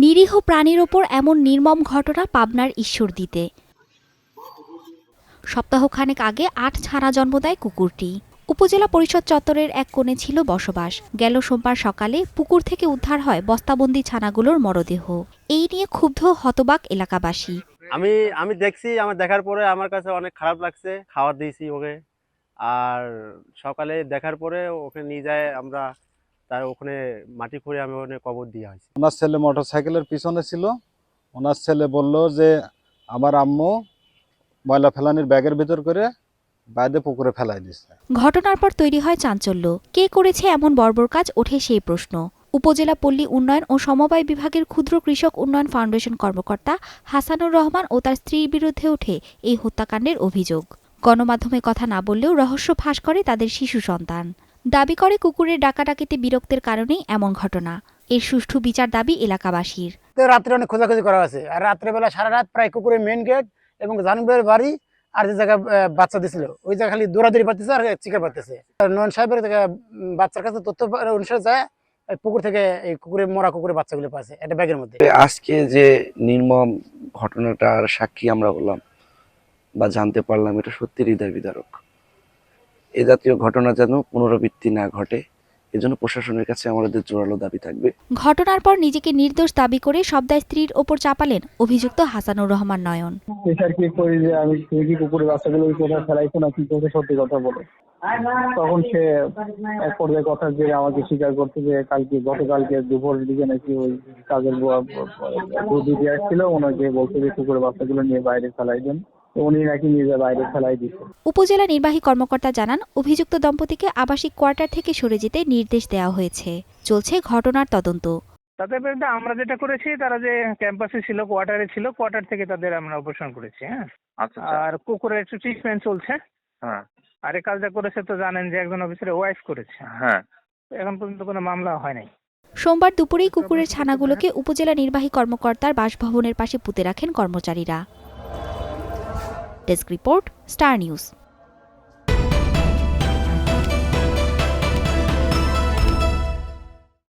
নিরীহ প্রাণীর ওপর এমন নির্মম ঘটনা পাবনার ঈশ্বরদীতে। সপ্তাহখানেক আগে ৮ ছানা জন্ম দেয় কুকুরটি। উপজেলা পরিষদ চত্বরের এক কোণে ছিল বসবাস। গেল সোমবার সকালে পুকুর থেকে উদ্ধার হয় বস্তাবন্দি ছানাগুলোর মরদেহ। এই নিয়ে ক্ষুব্ধ হতবাক এলাকাবাসী। আমি দেখছি, আমার দেখার পরে আমার কাছে অনেক খারাপ লাগছে। খাবার দিয়েছি ওকে, আর সকালে দেখার পরে ওকে নিয়ে যায় আমরা, তার ওখানে মাটি খুঁড়ে আমি ওখানে কবর দিয়ে হয়েছি। ওনার ছেলে মোটরসাইকেলের পিছনে ছিল। ওনার ছেলে বলল যে আমার আম্মু ময়লা ফেলানির ব্যাগের ভিতর করে বাইরে পুকুরে ফেলাই দিচ্ছে। ঘটনার পর তৈরি হয় চাঞ্চল্য। কে করেছে এমন বর্বর কাজ, ওঠে সেই প্রশ্ন। উপজেলা পল্লী উন্নয়ন ও সমবায় বিভাগের ক্ষুদ্র কৃষক উন্নয়ন ফাউন্ডেশন কর্মকর্তা হাসানুর রহমান ও তার স্ত্রীর বিরুদ্ধে ওঠে এই হত্যাকাণ্ডের অভিযোগ। গণমাধ্যমে কথা না বললেও রহস্য ফাঁস করে তাদের শিশু সন্তান। দাবি করে কুকুরের ডাকাডাকিতে বিরক্তের কারণেই এমন ঘটনা। এর সুষ্ঠু বিচার দাবি এলাকাবাসীর। রাত্রে অনেক খোঁজাখুঁজি করা আছে, আর রাত্রেবেলা সারা রাত প্রায় কুকুরের মেন গেট এবং জানুবের বাড়ি আর যে জায়গায় বাচ্চা দিছিল ওই জায়গা খালি দৌড়াদৌড়ি পারতেছে আর চিকা পারতেছে। নয়ন সাহেবের বাচ্চার কাছে তথ্য অনুসারে যায় পুকুর থেকে এই মরা কুকুরের বাচ্চাগুলো পাচ্ছে একটা ব্যাগের মধ্যে। আজকে যে নির্মম ঘটনাটার সাক্ষী আমরা হলাম বা জানতে পারলাম, এটা সত্যি হৃদয় বিদারক। এ জাতীয় ঘটনা যেন পুনরাবৃত্তি না ঘটে, এজন্য প্রশাসনের কাছে আমাদের জোরালো দাবি থাকবে। ঘটনার পর নিজেকে নির্দোষ দাবি করে সবদায় স্ত্রীর ওপর চাপালেন অভিযুক্ত হাসানুর রহমান নয়ন। কি করি যে আমি কি কুকুরের বাচ্চাগুলো কোথায় ফেলাইছো না কি করতে, সত্যি কথা বলে। তখন সে এক পর্যায়ে কথা যে আমাকে স্বীকার করতে যে গতকালকে দুপুরের দিকে নাকি ওই কাজের দুধ দিতে আসছিল, ওনাকে বলতে যে কুকুরের বাচ্চাগুলো নিয়ে বাইরে ফেলাই দেন, উনি নাকি নিজে বাইরে ফেলাই দিচ্ছে। উপজেলা নির্বাহী কর্মকর্তা জানান, অভিযুক্ত দম্পতিকে আবাসিক কোয়ার্টার থেকে সরে যেতে নির্দেশ দেওয়া হয়েছে। চলছে ঘটনার তদন্ত। তাদের বিরুদ্ধে আমরা যেটা করেছি, তারা যে ক্যাম্পাসে ছিল, কোয়ার্টারে ছিল, কোয়ার্টার থেকে তাদের আমরা অপসারণ করেছি। হ্যাঁ, আর কুকুরের একটু ট্রিটমেন্ট চলছে। হ্যাঁ, আর এই কাজটা করেছে তো জানেন যে একজন অফিসারের ওয়াইফ করেছে। হ্যাঁ, এখন পর্যন্ত কোনো মামলা হয় নাই। সোমবার দুপুরেই কুকুরের ছানাগুলোকে উপজেলা নির্বাহী কর্মকর্তার বাসভবনের পাশে পুঁতে রাখেন কর্মচারীরা। Desk report, star news.